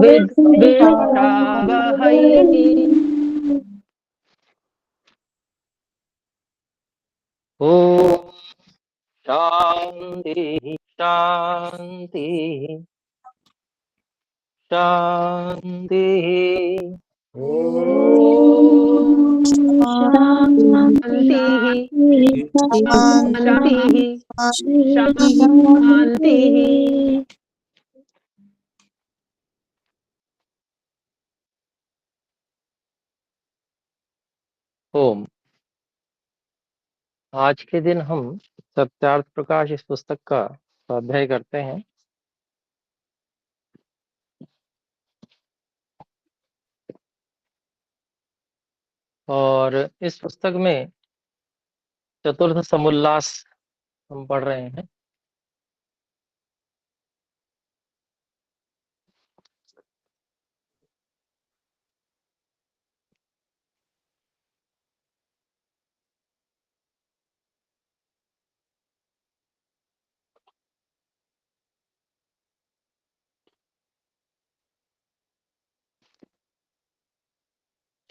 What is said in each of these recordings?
विद्विषावहै। ॐ शान्ति शान्ति शान्ति। ॐ शान्तिः शान्तिः शान्तिः। ओम। आज के दिन हम सत्यार्थ प्रकाश इस पुस्तक का स्वाध्याय करते हैं। और इस पुस्तक में चतुर्थ समुल्लास हम पढ़ रहे हैं।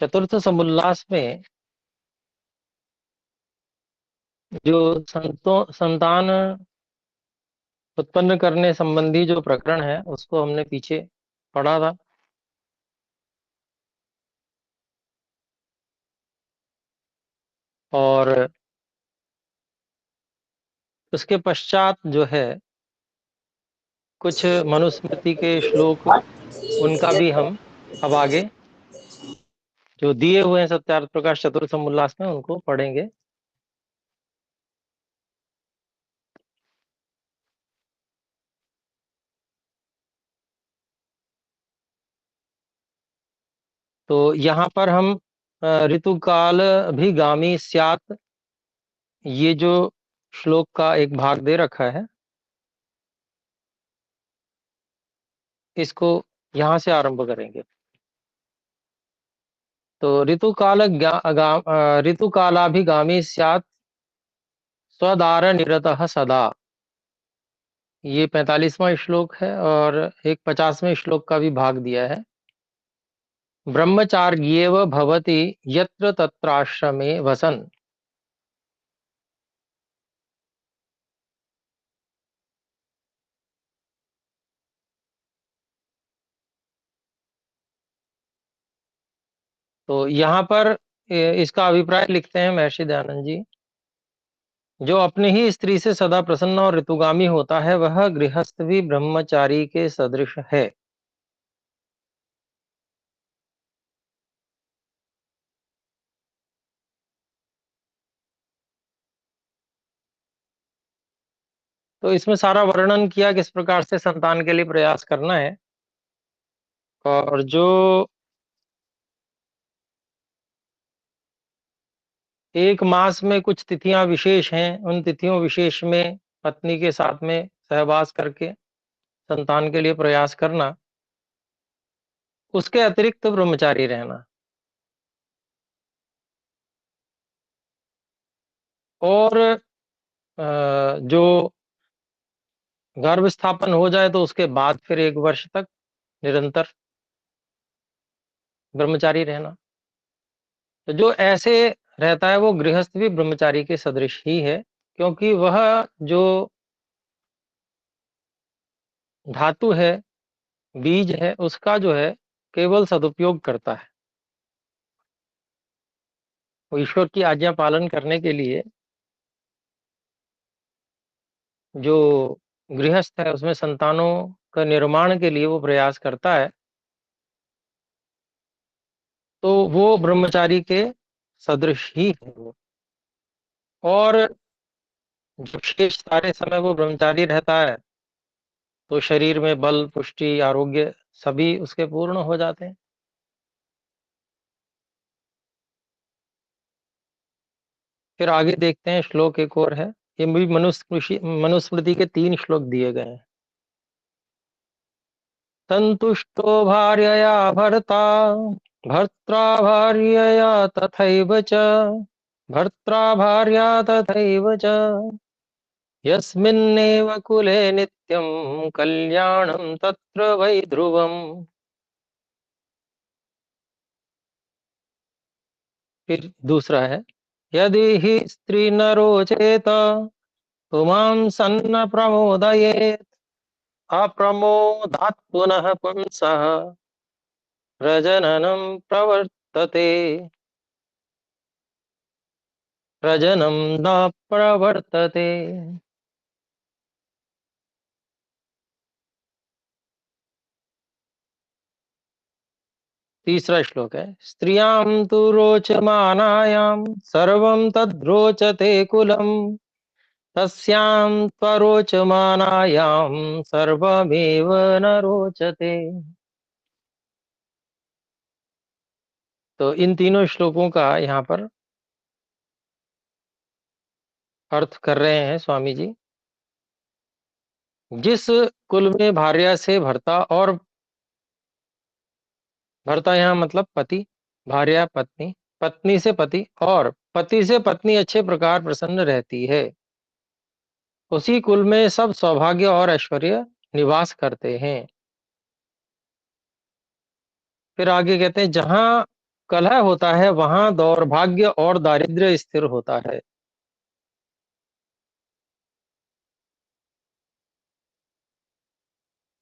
चतुर्थ समुल्लास में जो संतान उत्पन्न करने संबंधी जो प्रकरण है उसको हमने पीछे पढ़ा था। और उसके पश्चात जो है कुछ मनुस्मृति के श्लोक, उनका भी हम अब आगे जो दिए हुए हैं सत्यार्थ प्रकाश चतुर्थ समुल्लास में उनको पढ़ेंगे। तो यहाँ पर हम ऋतुकाल भी गामी स्यात्, ये जो श्लोक का एक भाग दे रखा है, इसको यहाँ से आरंभ करेंगे। तो ऋतुकालाभिगामी स्यात् स्वदार निरतः सदा, ये 45वां श्लोक है। और एक 50वें श्लोक का भी भाग दिया है। ब्रह्मचार्येव भवति यत्र तत्राश्रमे वसन्। तो यहाँ पर इसका अभिप्राय लिखते हैं महर्षि दयानंद जी। जो अपनी ही स्त्री से सदा प्रसन्न और ऋतुगामी होता है वह गृहस्थ भी ब्रह्मचारी के सदृश है। तो इसमें सारा वर्णन किया किस प्रकार से संतान के लिए प्रयास करना है। और जो एक मास में कुछ तिथियां विशेष हैं, उन तिथियों विशेष में पत्नी के साथ में सहवास करके संतान के लिए प्रयास करना, उसके अतिरिक्त ब्रह्मचारी रहना। और जो गर्भ स्थापन हो जाए तो उसके बाद फिर 1 वर्ष तक निरंतर ब्रह्मचारी रहना। तो जो ऐसे रहता है वो गृहस्थ भी ब्रह्मचारी के सदृश ही है, क्योंकि वह जो धातु है, बीज है, उसका जो है केवल सदुपयोग करता है। वो ईश्वर की आज्ञा पालन करने के लिए जो गृहस्थ है उसमें संतानों का निर्माण के लिए वो प्रयास करता है, तो वो ब्रह्मचारी के सदृश ही है वो। और जब शेष सारे समय वो ब्रह्मचारी रहता है तो शरीर में बल, पुष्टि, आरोग्य सभी उसके पूर्ण हो जाते हैं। फिर आगे देखते हैं, श्लोक एक और है। ये भी मनुस्मृति के 3 श्लोक दिए गए हैं। संतुष्टो भार्यया भर्ता भर्त्रा भार्यया तथैव च भर्त्रा भार्या तथैव च यस्मिन्नेव कुले नित्यं कल्याणं तत्र वै ध्रुवम्। फिर दूसरा है, यदि ही स्त्री न रोचेत पुमां सन्न प्रमोदयेत् अप्रमोदात् पुनः पुंसः प्रजननं प्रवर्तते, प्रजनम न प्रवर्तते। तीसरा श्लोक है, स्त्रियां तु रोचमानायां सर्वं तद्रोचते कुलम् तस्यां त्वरोचमानायां सर्वमेव न रोचते। तो इन तीनों श्लोकों का यहाँ पर अर्थ कर रहे हैं स्वामी जी। जिस कुल में भार्या से भर्ता, और भर्ता यहाँ मतलब पति, भार्या पत्नी, पत्नी से पति और पति से पत्नी अच्छे प्रकार प्रसन्न रहती है, उसी कुल में सब सौभाग्य और ऐश्वर्य निवास करते हैं। फिर आगे कहते हैं, जहां कलह होता है वहां दौर्भाग्य और दारिद्र्य स्थिर होता है।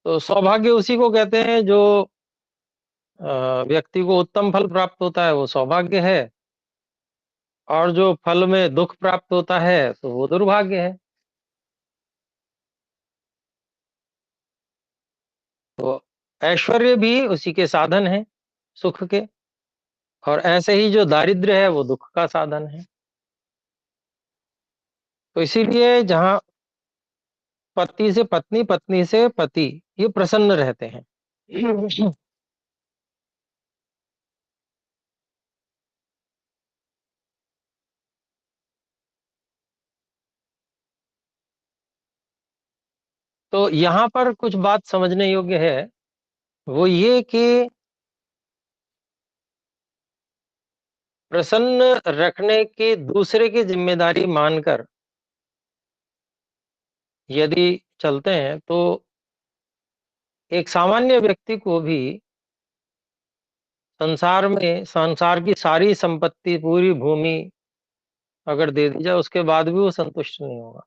तो सौभाग्य उसी को कहते हैं जो व्यक्ति को उत्तम फल प्राप्त होता है, वो सौभाग्य है। और जो फल में दुख प्राप्त होता है तो वो दुर्भाग्य है। तो ऐश्वर्य भी उसी के साधन है, सुख के। और ऐसे ही जो दारिद्र्य है वो दुख का साधन है। तो इसीलिए जहां पति से पत्नी, पत्नी से पति, ये प्रसन्न रहते हैं। तो यहाँ पर कुछ बात समझने योग्य है, वो ये कि प्रसन्न रखने की दूसरे की जिम्मेदारी मानकर यदि चलते हैं तो एक सामान्य व्यक्ति को भी संसार में, संसार की सारी संपत्ति, पूरी भूमि अगर दे दी जाए, उसके बाद भी वो संतुष्ट नहीं होगा।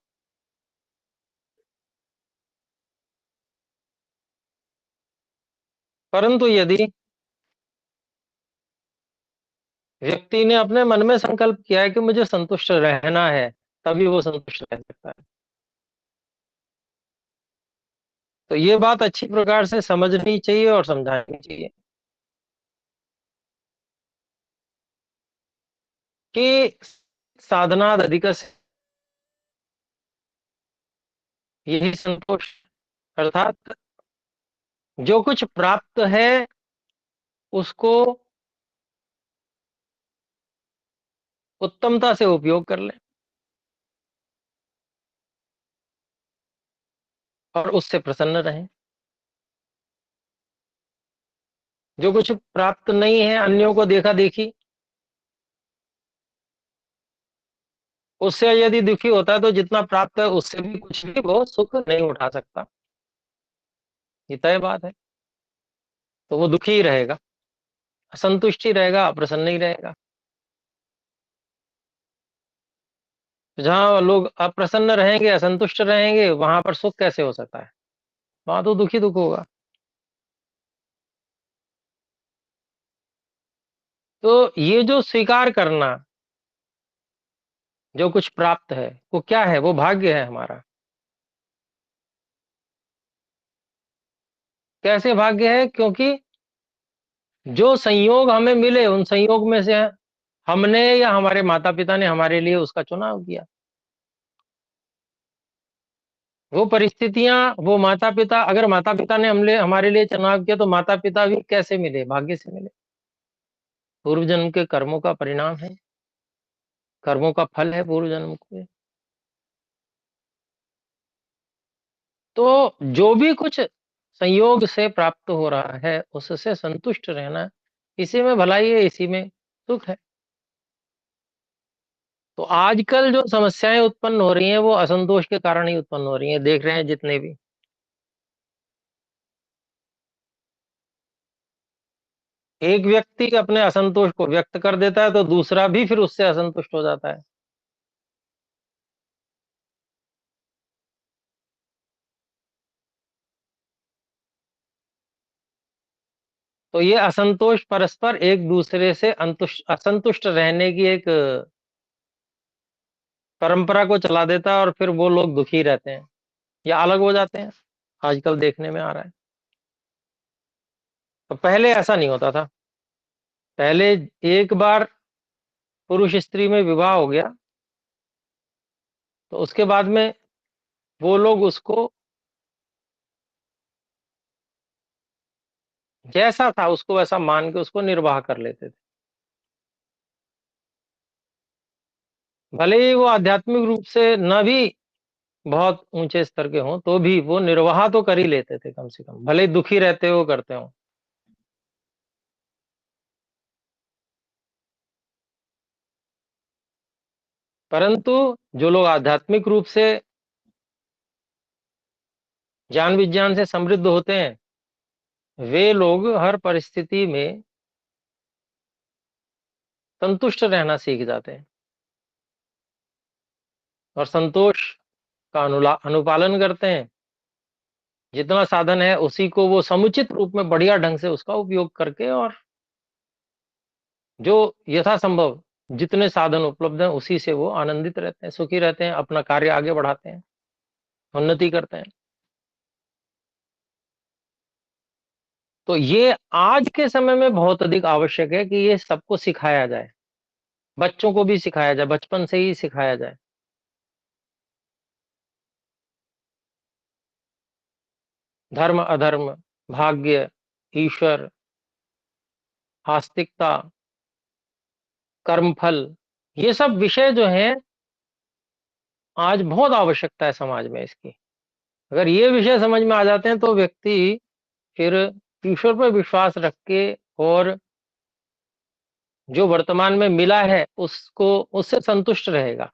परंतु यदि व्यक्ति ने अपने मन में संकल्प किया है कि मुझे संतुष्ट रहना है, तभी वो संतुष्ट रह सकता है। तो ये बात अच्छी प्रकार से समझनी चाहिए और समझानी चाहिए कि साधनाद अधिकस, यही संतोष, अर्थात जो कुछ प्राप्त है उसको उत्तमता से उपयोग कर ले और उससे प्रसन्न रहें। जो कुछ प्राप्त नहीं है, अन्यों को देखा देखी, उससे यदि दुखी होता है तो जितना प्राप्त है उससे भी कुछ भी वो सुख नहीं उठा सकता। ये तय बात है। तो वो दुखी ही रहेगा, असंतुष्ट ही रहेगा, अप्रसन्न ही रहेगा। जहां लोग अप्रसन्न रहेंगे, असंतुष्ट रहेंगे, वहां पर सुख कैसे हो सकता है? वहां तो दुखी दुख होगा। तो ये जो स्वीकार करना, जो कुछ प्राप्त है वो क्या है? वो भाग्य है हमारा। कैसे भाग्य है? क्योंकि जो संयोग हमें मिले, उन संयोग में से हमने या हमारे माता पिता ने हमारे लिए उसका चुनाव किया। वो परिस्थितियां, वो माता पिता, अगर माता पिता ने हमले हमारे लिए चुनाव किया तो माता पिता भी कैसे मिले? भाग्य से मिले। पूर्व जन्म के कर्मों का परिणाम है, कर्मों का फल है पूर्व जन्म के। तो जो भी कुछ संयोग से प्राप्त हो रहा है उससे संतुष्ट रहना, इसी में भलाई है, इसी में सुख है। तो आजकल जो समस्याएं उत्पन्न हो रही हैं वो असंतोष के कारण ही उत्पन्न हो रही हैं, देख रहे हैं जितने भी। एक व्यक्ति अपने असंतोष को व्यक्त कर देता है तो दूसरा भी फिर उससे असंतुष्ट हो जाता है। तो ये असंतोष परस्पर एक दूसरे से असंतुष्ट रहने की एक परंपरा को चला देता है और फिर वो लोग दुखी रहते हैं या अलग हो जाते हैं। आजकल देखने में आ रहा है। तो पहले ऐसा नहीं होता था। पहले एक बार पुरुष स्त्री में विवाह हो गया तो उसके बाद में वो लोग उसको जैसा था उसको वैसा मान के उसको निर्वाह कर लेते थे। भले ही वो आध्यात्मिक रूप से न भी बहुत ऊंचे स्तर के हों तो भी वो निर्वाह तो कर ही लेते थे कम से कम, भले ही दुखी रहते हो करते हो। परंतु जो लोग आध्यात्मिक रूप से ज्ञान विज्ञान से समृद्ध होते हैं वे लोग हर परिस्थिति में संतुष्ट रहना सीख जाते हैं और संतोष का अनुपालन करते हैं। जितना साधन है उसी को वो समुचित रूप में बढ़िया ढंग से उसका उपयोग करके और जो यथासंभव जितने साधन उपलब्ध हैं उसी से वो आनंदित रहते हैं, सुखी रहते हैं, अपना कार्य आगे बढ़ाते हैं, उन्नति करते हैं। तो ये आज के समय में बहुत अधिक आवश्यक है कि ये सबको सिखाया जाए, बच्चों को भी सिखाया जाए, बचपन से ही सिखाया जाए। धर्म अधर्म, भाग्य, ईश्वर, आस्तिकता, कर्मफल, ये सब विषय जो हैं आज बहुत आवश्यकता है समाज में इसकी। अगर ये विषय समझ में आ जाते हैं तो व्यक्ति फिर ईश्वर पर विश्वास रख के और जो वर्तमान में मिला है उसको उससे संतुष्ट रहेगा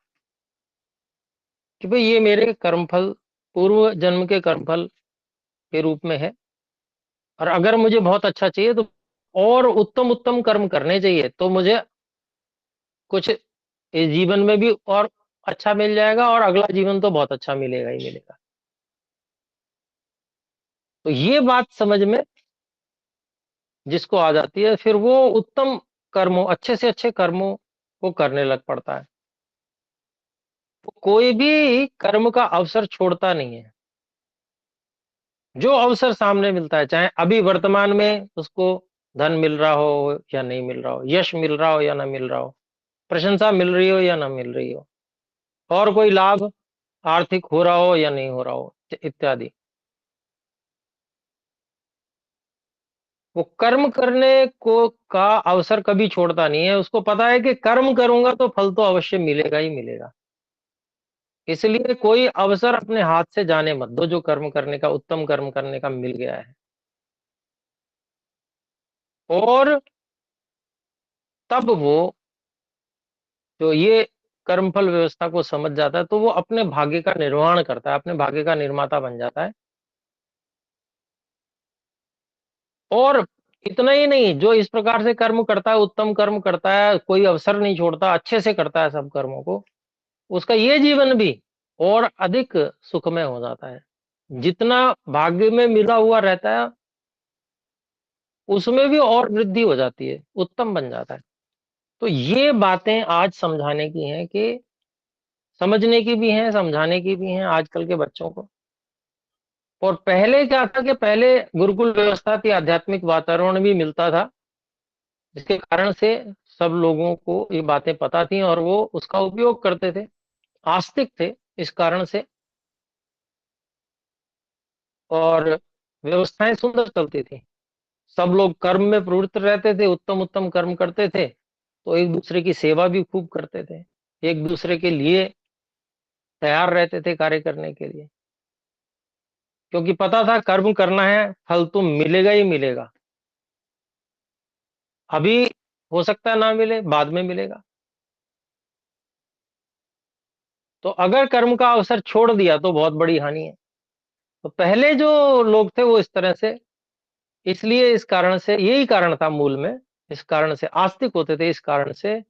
कि भाई ये मेरे कर्मफल पूर्व जन्म के कर्मफल के रूप में है और अगर मुझे बहुत अच्छा चाहिए तो और उत्तम उत्तम कर्म करने चाहिए तो मुझे कुछ इस जीवन में भी और अच्छा मिल जाएगा और अगला जीवन तो बहुत अच्छा मिलेगा ही मिलेगा। तो ये बात समझ में जिसको आ जाती है फिर वो उत्तम कर्मों अच्छे से अच्छे कर्मों को करने लग पड़ता है। वो कोई भी कर्म का अवसर छोड़ता नहीं है। जो अवसर सामने मिलता है चाहे अभी वर्तमान में उसको धन मिल रहा हो या नहीं मिल रहा हो, यश मिल रहा हो या ना मिल रहा हो, प्रशंसा मिल रही हो या ना मिल रही हो, और कोई लाभ आर्थिक हो रहा हो या नहीं हो रहा हो इत्यादि, वो कर्म करने को का अवसर कभी छोड़ता नहीं है। उसको पता है कि कर्म करूंगा तो फल तो अवश्य मिलेगा ही मिलेगा। इसलिए कोई अवसर अपने हाथ से जाने मत दो जो कर्म करने का, उत्तम कर्म करने का मिल गया है। और तब वो जो ये कर्मफल व्यवस्था को समझ जाता है तो वो अपने भाग्य का निर्वहन करता है, अपने भाग्य का निर्माता बन जाता है। और इतना ही नहीं, जो इस प्रकार से कर्म करता है, उत्तम कर्म करता है, कोई अवसर नहीं छोड़ता, अच्छे से करता है सब कर्मों को, उसका ये जीवन भी और अधिक सुखमय हो जाता है। जितना भाग्य में मिला हुआ रहता है उसमें भी और वृद्धि हो जाती है, उत्तम बन जाता है। तो ये बातें आज समझाने की हैं कि समझने की भी हैं, समझाने की भी हैं आजकल के बच्चों को। और पहले क्या था कि पहले गुरुकुल व्यवस्था थी, आध्यात्मिक वातावरण भी मिलता था, जिसके कारण से सब लोगों को ये बातें पता थी और वो उसका उपयोग करते थे, आस्तिक थे इस कारण से। और व्यवस्थाएं सुंदर चलती थी, सब लोग कर्म में प्रवृत्त रहते थे, उत्तम उत्तम कर्म करते थे, तो एक दूसरे की सेवा भी खूब करते थे, एक दूसरे के लिए तैयार रहते थे कार्य करने के लिए, क्योंकि पता था कर्म करना है फल तो मिलेगा ही मिलेगा। अभी हो सकता है ना मिले, बाद में मिलेगा। तो अगर कर्म का अवसर छोड़ दिया तो बहुत बड़ी हानि है। तो पहले जो लोग थे वो इस तरह से इसलिए इस कारण से, यही कारण था मूल में, इस कारण से आस्तिक होते थे, इस कारण से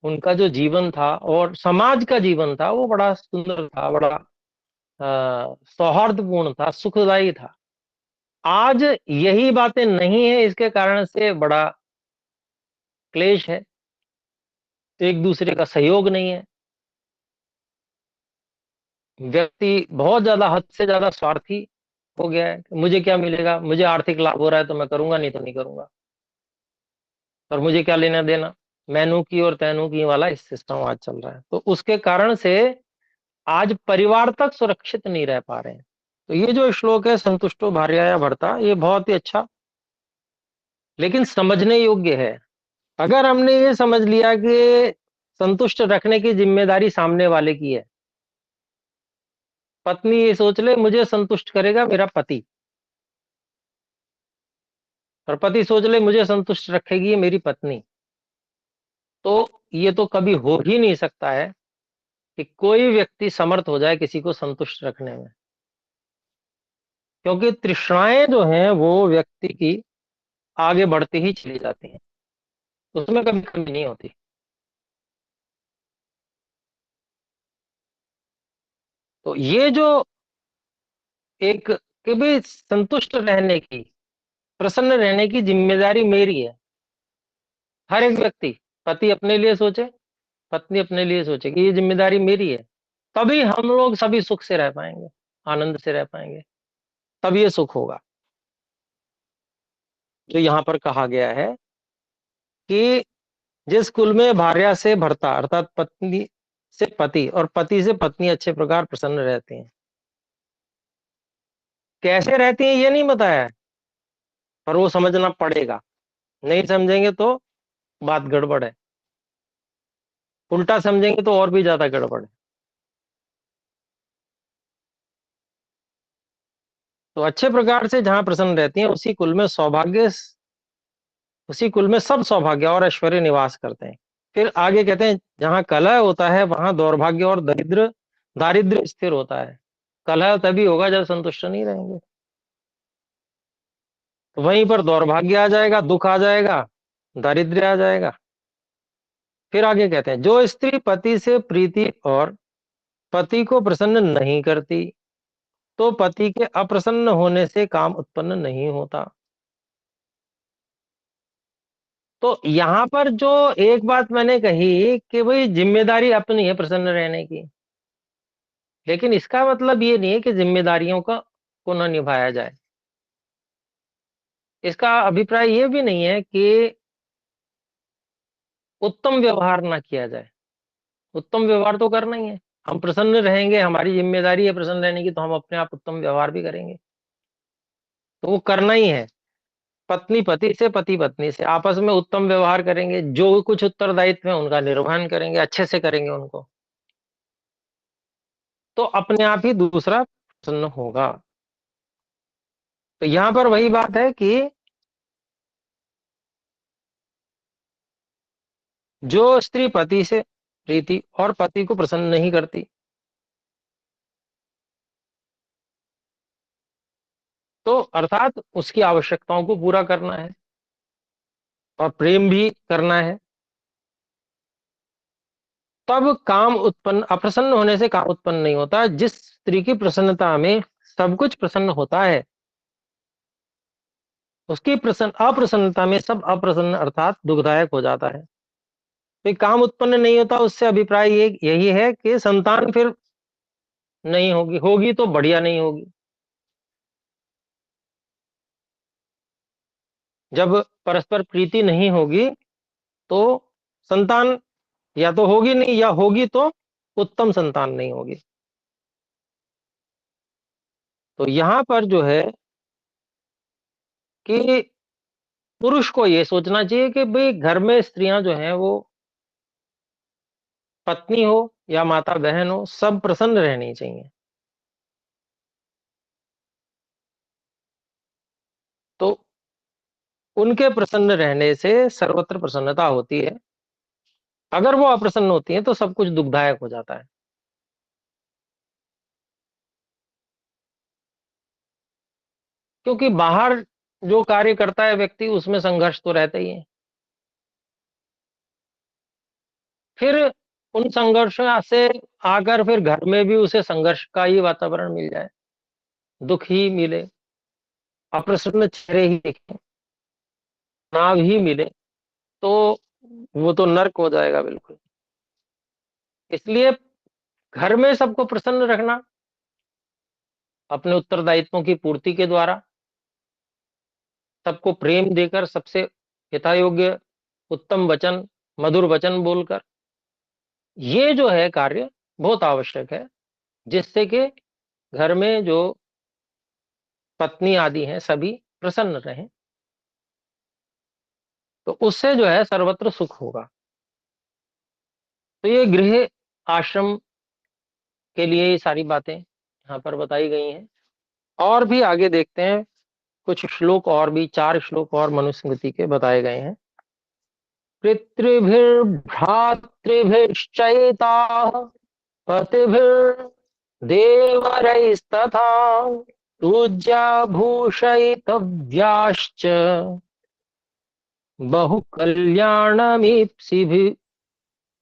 उनका जो जीवन था और समाज का जीवन था वो बड़ा सुंदर था, बड़ा सौहार्दपूर्ण था, सुखदायी था। आज यही बातें नहीं है, इसके कारण से बड़ा क्लेश है, एक दूसरे का सहयोग नहीं है, व्यक्ति बहुत ज्यादा, हद से ज्यादा स्वार्थी हो गया है। मुझे क्या मिलेगा, मुझे आर्थिक लाभ हो रहा है तो मैं करूंगा, नहीं तो नहीं करूंगा, और मुझे क्या लेना देना, मैनू की और तैनू की वाला इस सिस्टम आज चल रहा है। तो उसके कारण से आज परिवार तक सुरक्षित नहीं रह पा रहे हैं। तो ये जो श्लोक है संतुष्टो भार्याया भर्ता, ये बहुत ही अच्छा लेकिन समझने योग्य है। अगर हमने ये समझ लिया कि संतुष्ट रखने की जिम्मेदारी सामने वाले की है, पत्नी ये सोच ले मुझे संतुष्ट करेगा मेरा पति, और पति सोच ले मुझे संतुष्ट रखेगी मेरी पत्नी, तो ये तो कभी हो ही नहीं सकता है कि कोई व्यक्ति समर्थ हो जाए किसी को संतुष्ट रखने में। क्योंकि तृष्णाएं जो हैं वो व्यक्ति की आगे बढ़ती ही चली जाती हैं, उसमें कभी कमी नहीं होती। तो ये जो एक, कि भाई संतुष्ट रहने की, प्रसन्न रहने की जिम्मेदारी मेरी है, हर एक व्यक्ति, पति अपने लिए सोचे, पत्नी अपने लिए सोचे कि ये जिम्मेदारी मेरी है, तभी हम लोग सभी सुख से रह पाएंगे, आनंद से रह पाएंगे, तब ये सुख होगा। जो यहाँ पर कहा गया है कि जिस कुल में भार्या से भर्ता अर्थात पत्नी से पति और पति से पत्नी अच्छे प्रकार प्रसन्न रहते हैं। कैसे रहती हैं ये नहीं बताया है, पर वो समझना पड़ेगा, नहीं समझेंगे तो बात गड़बड़ है, उल्टा समझेंगे तो और भी ज्यादा गड़बड़ है। तो अच्छे प्रकार से जहां प्रसन्न रहती हैं उसी कुल में सौभाग्य, उसी कुल में सब सौभाग्य और ऐश्वर्य निवास करते हैं। फिर आगे कहते हैं जहां कलह होता है वहां दौर्भाग्य और दरिद्र, दारिद्र्य स्थिर होता है। कलह तभी होगा जब संतुष्ट नहीं रहेंगे, तो वहीं पर दौर्भाग्य आ जाएगा, दुख आ जाएगा, दारिद्र्य आ जाएगा। फिर आगे कहते हैं जो स्त्री पति से प्रीति और पति को प्रसन्न नहीं करती, तो पति के अप्रसन्न होने से काम उत्पन्न नहीं होता। तो यहां पर जो एक बात मैंने कही कि भाई जिम्मेदारी अपनी है प्रसन्न रहने की, लेकिन इसका मतलब ये नहीं है कि जिम्मेदारियों का को न निभाया जाए। इसका अभिप्राय ये भी नहीं है कि उत्तम व्यवहार ना किया जाए, उत्तम व्यवहार तो करना ही है। हम प्रसन्न रहेंगे, हमारी जिम्मेदारी है प्रसन्न रहने की, तो हम अपने आप उत्तम व्यवहार भी करेंगे, तो वो करना ही है। पत्नी पति से, पति पत्नी से आपस में उत्तम व्यवहार करेंगे, जो कुछ उत्तरदायित्व है उनका निर्वहन करेंगे, अच्छे से करेंगे उनको, तो अपने आप ही दूसरा प्रसन्न होगा। तो यहां पर वही बात है कि जो स्त्री पति से प्रीति और पति को प्रसन्न नहीं करती, तो अर्थात उसकी आवश्यकताओं को पूरा करना है और प्रेम भी करना है, तब काम उत्पन्न, अप्रसन्न होने से काम उत्पन्न नहीं होता। जिस स्त्री की प्रसन्नता में सब कुछ प्रसन्न होता है, उसकी प्रसन्न अप्रसन्नता में सब अप्रसन्न अर्थात दुखदायक हो जाता है। तो काम उत्पन्न नहीं होता, उससे अभिप्राय ये यही है कि संतान फिर नहीं होगी, होगी तो बढ़िया नहीं होगी। जब परस्पर प्रीति नहीं होगी तो संतान या तो होगी नहीं, या होगी तो उत्तम संतान नहीं होगी। तो यहां पर जो है कि पुरुष को ये सोचना चाहिए कि भाई घर में स्त्रियां जो हैं वो, पत्नी हो या माता बहन हो, सब प्रसन्न रहनी चाहिए। तो उनके प्रसन्न रहने से सर्वत्र प्रसन्नता होती है, अगर वो अप्रसन्न होती हैं तो सब कुछ दुखदायक हो जाता है। क्योंकि बाहर जो कार्य करता है व्यक्ति उसमें संघर्ष तो रहता ही है। फिर उन संघर्षों से आकर फिर घर में भी उसे संघर्ष का ही वातावरण मिल जाए, दुख ही मिले, अप्रसन्न चेहरे ही दिखे, तनाव ही मिले, तो वो तो नर्क हो जाएगा बिल्कुल। इसलिए घर में सबको प्रसन्न रखना, अपने उत्तरदायित्वों की पूर्ति के द्वारा, सबको प्रेम देकर, सबसे यथायोग्य उत्तम वचन, मधुर वचन बोलकर, ये जो है कार्य बहुत आवश्यक है, जिससे कि घर में जो पत्नी आदि हैं सभी प्रसन्न रहें। तो उससे जो है सर्वत्र सुख होगा। तो ये गृह आश्रम के लिए ये सारी बातें यहाँ पर बताई गई हैं। और भी आगे देखते हैं, कुछ श्लोक और भी, 4 श्लोक और मनुस्मृति के बताए गए हैं। पितृभिर्भ्रातृभिश्चैताः पतिभिर्देवरैस्तथा पूज्या भूषयितव्याश्च बहुकल्याणमीप्सिभिः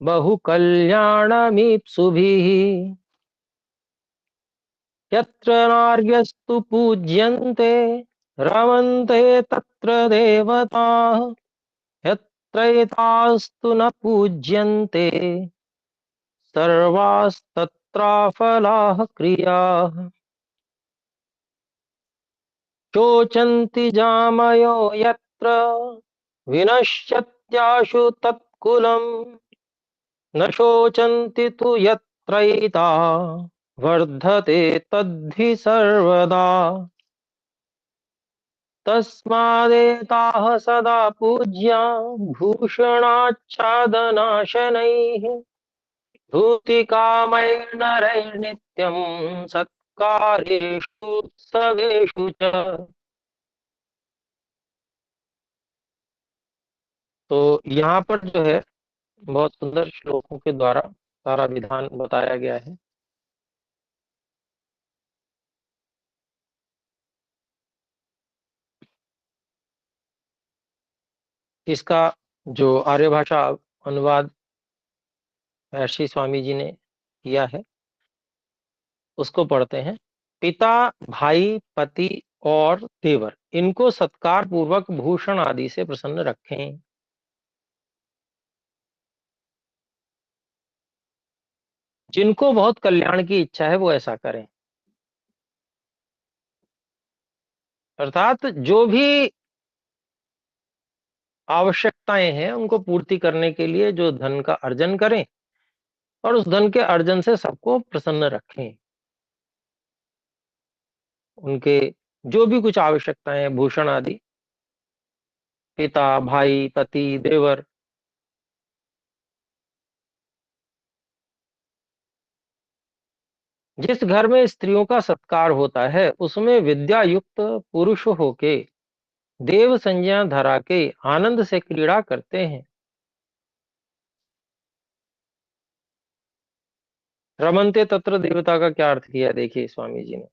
बहुकल्याणमीप्सुभिः। यत्र नार्यस्तु पूज्यन्ते रमन्ते तत्र देवताः, यत्रैतास्तु न पूज्यन्ते सर्वास्तत्राफलाः क्रियाः। शोचन्ति जामयो यत्र विनश्यत्याशु तत्कुलम्, न शोचन्ति तु यत्रैता वर्धते तद्धि सर्वदा। तस्मादेताः सदा पूज्या भूषणाच्छादनाशनैः, धूतिकामैर्नरैर्नित्यं सत्कार्येषु उत्सवेषु च। तो यहाँ पर जो है बहुत सुंदर श्लोकों के द्वारा सारा विधान बताया गया है। इसका जो आर्य भाषा अनुवाद महर्षि स्वामी जी ने किया है उसको पढ़ते हैं। पिता, भाई, पति और देवर, इनको सत्कार पूर्वक भूषण आदि से प्रसन्न रखें। जिनको बहुत कल्याण की इच्छा है वो ऐसा करें। अर्थात जो भी आवश्यकताएं हैं उनको पूर्ति करने के लिए जो धन का अर्जन करें, और उस धन के अर्जन से सबको प्रसन्न रखें। उनके जो भी कुछ आवश्यकताएं हैं, भूषण आदि, पिता, भाई, पति, देवर, जिस घर में स्त्रियों का सत्कार होता है उसमें विद्या युक्त पुरुष होके देव संज्ञा धरा के आनंद से क्रीड़ा करते हैं। रमनते तत्र देवता का क्या अर्थ किया देखिए स्वामी जी ने।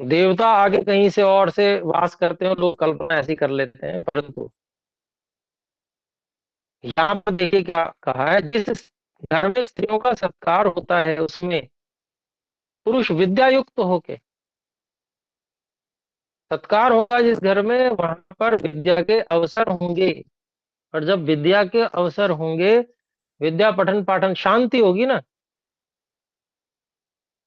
देवता आगे कहीं से और से वास करते हैं, लोग कल्पना ऐसी कर लेते हैं, परंतु यहाँ पर देखिए क्या कहा है। जिस घर में स्त्रियों का सत्कार होता है उसमें पुरुष विद्या युक्त होके, सत्कार होगा जिस घर में, वहां पर विद्या के अवसर होंगे। और जब विद्या के अवसर होंगे, विद्या पठन पाठन, शांति होगी ना,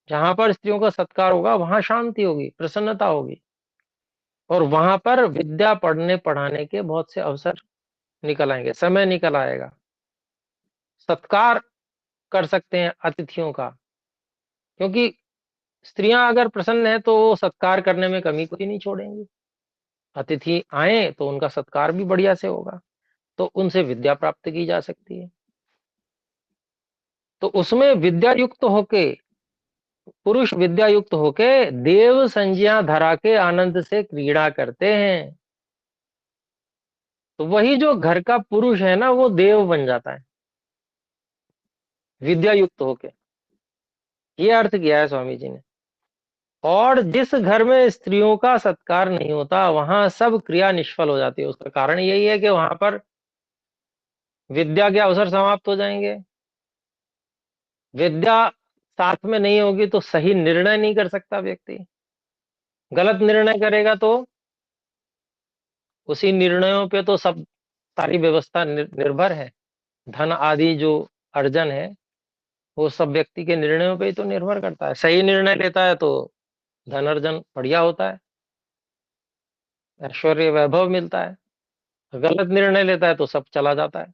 जहां पर स्त्रियों का सत्कार होगा वहां शांति होगी, प्रसन्नता होगी, और वहां पर विद्या पढ़ने पढ़ाने के बहुत से अवसर निकल आएंगे, समय निकल आएगा। सत्कार कर सकते हैं अतिथियों का, क्योंकि स्त्रियां अगर प्रसन्न है तो वो सत्कार करने में कमी कोई नहीं छोड़ेंगी। अतिथि आए तो उनका सत्कार भी बढ़िया से होगा, तो उनसे विद्या प्राप्त की जा सकती है। तो उसमें विद्या युक्त होके, पुरुष विद्या युक्त होके देव संज्ञा धरा के आनंद से क्रीड़ा करते हैं। तो वही जो घर का पुरुष है ना, वो देव बन जाता है विद्या युक्त होके। ये अर्थ किया है स्वामी जी ने। और जिस घर में स्त्रियों का सत्कार नहीं होता वहां सब क्रिया निष्फल हो जाती है। उसका कारण यही है कि वहां पर विद्या के अवसर समाप्त हो जाएंगे। विद्या साथ में नहीं होगी तो सही निर्णय नहीं कर सकता व्यक्ति। गलत निर्णय करेगा तो उसी निर्णयों पे तो सब सारी व्यवस्था निर्भर है। धन आदि जो अर्जन है वो सब व्यक्ति के निर्णयों पे ही तो निर्भर करता है। सही निर्णय लेता है तो धन अर्जन बढ़िया होता है, ऐश्वर्य वैभव मिलता है। गलत निर्णय लेता है तो सब चला जाता है।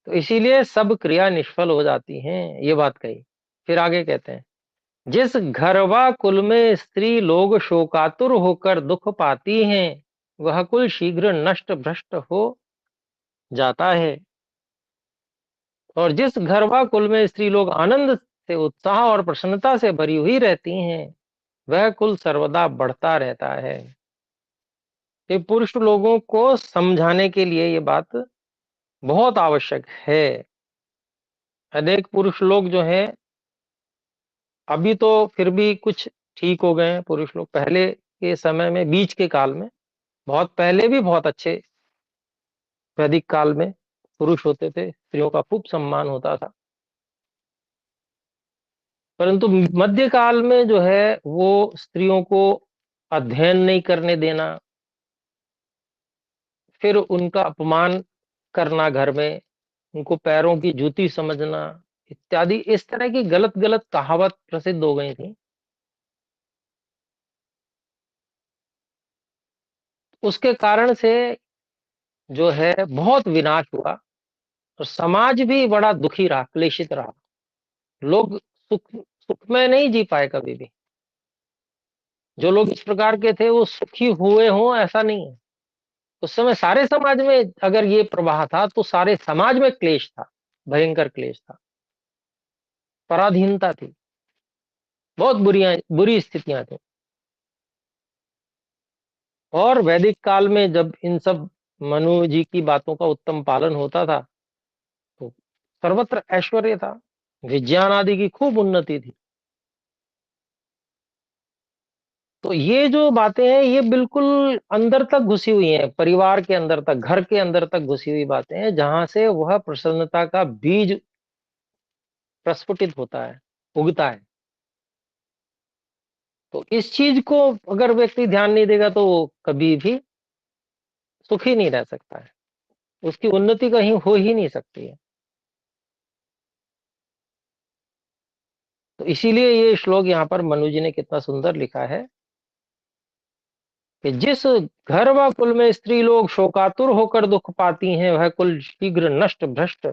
तो इसीलिए सब क्रिया निष्फल हो जाती हैं, ये बात कही। फिर आगे कहते हैं, जिस घरवा कुल में स्त्री लोग शोकातुर होकर दुख पाती हैं वह कुल शीघ्र नष्ट भ्रष्ट हो जाता है। और जिस घरवा कुल में स्त्री लोग आनंद से उत्साह और प्रसन्नता से भरी हुई रहती हैं वह कुल सर्वदा बढ़ता रहता है। ये पुरुष लोगों को समझाने के लिए ये बात बहुत आवश्यक है। अनेक पुरुष लोग जो हैं अभी तो फिर भी कुछ ठीक हो गए हैं। पुरुष लोग पहले के समय में, बीच के काल में, बहुत पहले भी बहुत अच्छे वैदिक काल में पुरुष होते थे, स्त्रियों का खूब सम्मान होता था। परंतु मध्य काल में जो है वो स्त्रियों को अध्ययन नहीं करने देना, फिर उनका अपमान करना घर में, उनको पैरों की जूती समझना इत्यादि, इस तरह की गलत गलत कहावत प्रसिद्ध हो गई थी। उसके कारण से जो है बहुत विनाश हुआ और समाज भी बड़ा दुखी रहा, क्लेशित रहा। लोग सुख सुख में नहीं जी पाए कभी भी। जो लोग इस प्रकार के थे वो सुखी हुए हों ऐसा नहीं है। उस समय सारे समाज में अगर ये प्रवाह था तो सारे समाज में क्लेश था, भयंकर क्लेश था, पराधीनता थी, बहुत बुरी स्थितियां थी। और वैदिक काल में जब इन सब मनु जी की बातों का उत्तम पालन होता था तो सर्वत्र ऐश्वर्य था, विज्ञान आदि की खूब उन्नति थी। तो ये जो बातें हैं ये बिल्कुल अंदर तक घुसी हुई हैं, परिवार के अंदर तक, घर के अंदर तक घुसी हुई बातें हैं, जहां से वह प्रसन्नता का बीज प्रस्फुटित होता है, उगता है। तो इस चीज को अगर व्यक्ति ध्यान नहीं देगा तो वो कभी भी सुखी नहीं रह सकता है, उसकी उन्नति कहीं हो ही नहीं सकती है। तो इसीलिए ये श्लोक यहाँ पर मनु जी ने कितना सुंदर लिखा है कि जिस घर व कुल में स्त्री लोग शोकातुर होकर दुख पाती हैं वह कुल शीघ्र नष्ट भ्रष्ट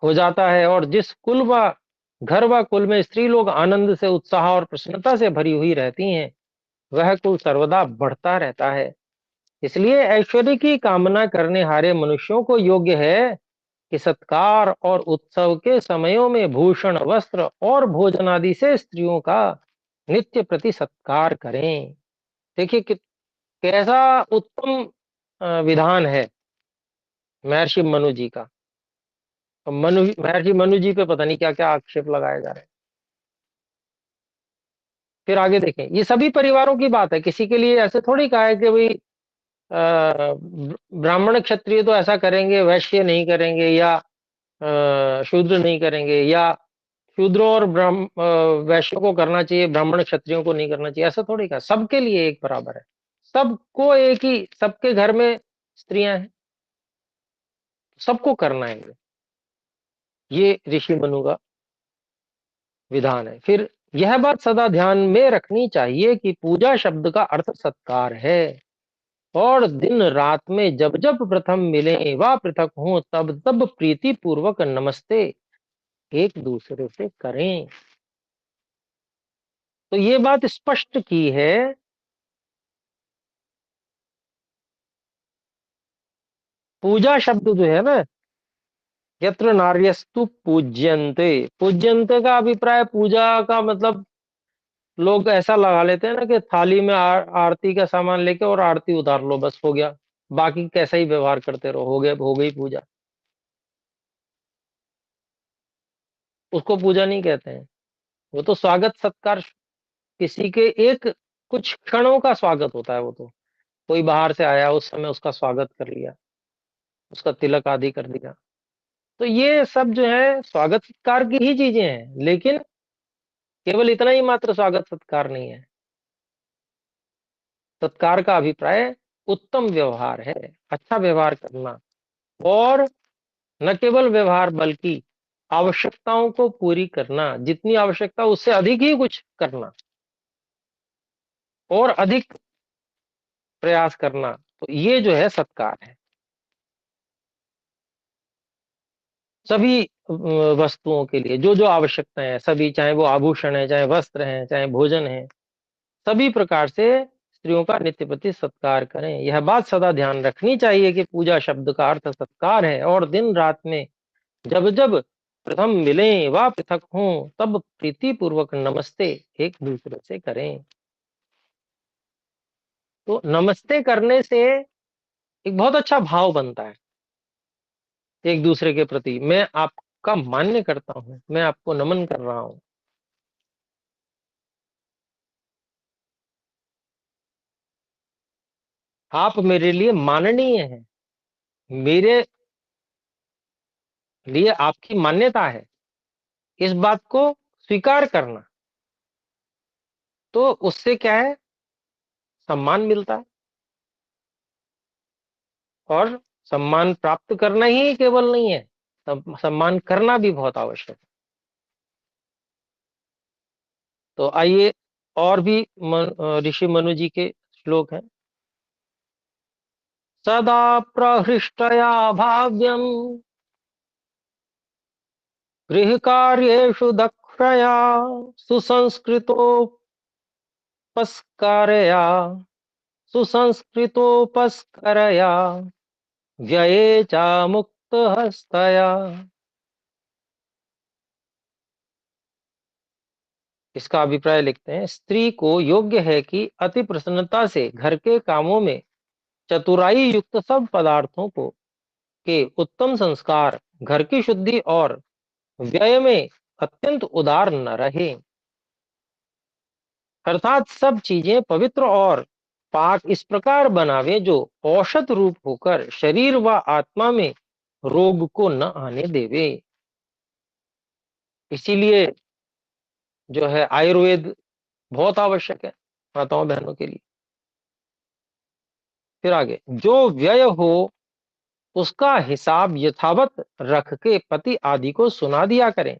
हो जाता है। और जिस कुल व घर व कुल में स्त्री लोग आनंद से उत्साह और प्रसन्नता से भरी हुई रहती हैं वह कुल सर्वदा बढ़ता रहता है। इसलिए ऐश्वर्य की कामना करने हारे मनुष्यों को योग्य है कि सत्कार और उत्सव के समयों में भूषण वस्त्र और भोजन आदि से स्त्रियों का नित्य प्रति सत्कार करें। देखिए कि कैसा उत्तम विधान है महर्षि मनु जी का। और महर्षि मनु जी पे पता नहीं क्या क्या आक्षेप लगाए जा रहे हैं। फिर आगे देखें, ये सभी परिवारों की बात है, किसी के लिए ऐसे थोड़ी कहा है कि भाई ब्राह्मण क्षत्रिय तो ऐसा करेंगे, वैश्य नहीं करेंगे, या शूद्र नहीं करेंगे, या शूद्रों और वैश्यों को करना चाहिए, ब्राह्मण क्षत्रियों को नहीं करना चाहिए, ऐसा थोड़ी कहा। सबके लिए एक बराबर है, सबको एक ही, सबके घर में स्त्रियां हैं, सबको करना है। ये ऋषि मनु का विधान है। फिर यह बात सदा ध्यान में रखनी चाहिए कि पूजा शब्द का अर्थ सत्कार है और दिन रात में जब जब प्रथम मिले व पृथक हों तब तब प्रीति पूर्वक नमस्ते एक दूसरे से करें। तो ये बात स्पष्ट की है। पूजा शब्द जो है ना, यत्र नार्यस्तु पूज्यन्ते, पूज्यन्ते का अभिप्राय, पूजा का मतलब लोग ऐसा लगा लेते हैं ना कि थाली में आरती का सामान लेके और आरती उतार लो, बस हो गया, बाकी कैसा ही व्यवहार करते रहो, हो गया, हो गई पूजा। उसको पूजा नहीं कहते हैं। वो तो स्वागत सत्कार, किसी के एक कुछ क्षणों का स्वागत होता है वो तो। कोई बाहर से आया, उस समय उसका स्वागत कर लिया, उसका तिलक आदि कर दिया। तो ये सब जो है स्वागत सत्कार की ही चीजें हैं, लेकिन केवल इतना ही मात्र स्वागत सत्कार नहीं है। सत्कार का अभिप्राय उत्तम व्यवहार है, अच्छा व्यवहार करना, और न केवल व्यवहार बल्कि आवश्यकताओं को पूरी करना, जितनी आवश्यकता उससे अधिक ही कुछ करना और अधिक प्रयास करना। तो ये जो है सत्कार है। सभी वस्तुओं के लिए जो जो आवश्यकताएं हैं सभी, चाहे वो आभूषण है, चाहे वस्त्र है, चाहे भोजन है, सभी प्रकार से स्त्रियों का नित्य प्रति सत्कार करें। यह बात सदा ध्यान रखनी चाहिए कि पूजा शब्द का अर्थ सत्कार है, और दिन रात में जब जब प्रथम मिलें व पृथक हों तब प्रीति पूर्वक नमस्ते एक दूसरे से करें। तो नमस्ते करने से एक बहुत अच्छा भाव बनता है एक दूसरे के प्रति। मैं आपका मान्य करता हूं, मैं आपको नमन कर रहा हूं। आप मेरे लिए माननीय हैं, मेरे लिए आपकी मान्यता है, इस बात को स्वीकार करना। तो उससे क्या है, सम्मान मिलता है। और सम्मान प्राप्त करना ही केवल नहीं है, सम्मान करना भी बहुत आवश्यक है। तो आइए, और भी ऋषि मनु जी के श्लोक हैं। सदा प्रहृष्टया भाव्यम गृह कार्येषु दक्षया सुसंस्कृतोपस्कारया सुसंस्कृतोपस्करया व्यये च मुक्त हस्तया। इसका अभिप्राय लिखते हैं, स्त्री को योग्य है कि अति प्रसन्नता से घर के कामों में चतुराई युक्त सब पदार्थों को के उत्तम संस्कार, घर की शुद्धि और व्यय में अत्यंत उदार न रहे, अर्थात सब चीजें पवित्र और पाक इस प्रकार बनावे जो औषध रूप होकर शरीर व आत्मा में रोग को न आने देवे। इसीलिए जो है आयुर्वेद बहुत आवश्यक है माताओं बहनों के लिए। फिर आगे, जो व्यय हो उसका हिसाब यथावत रख के पति आदि को सुना दिया करें।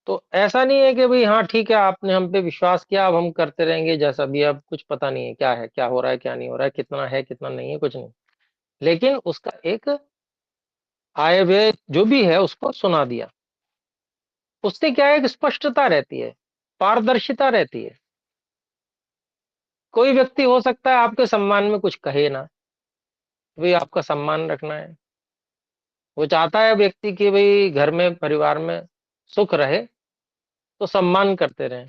तो ऐसा नहीं है कि भाई हाँ ठीक है, आपने हम पे विश्वास किया, अब हम करते रहेंगे जैसा भी, अब कुछ पता नहीं है क्या है, क्या हो रहा है, क्या नहीं हो रहा है कितना नहीं है, कुछ नहीं। लेकिन उसका एक आय व्यय जो भी है उसको सुना दिया। उससे क्या है, एक स्पष्टता रहती है, पारदर्शिता रहती है। कोई व्यक्ति हो सकता है आपके सम्मान में कुछ कहे ना, भाई आपका सम्मान रखना है, वो चाहता है व्यक्ति कि भाई घर में परिवार में सुख रहे, तो सम्मान करते रहे।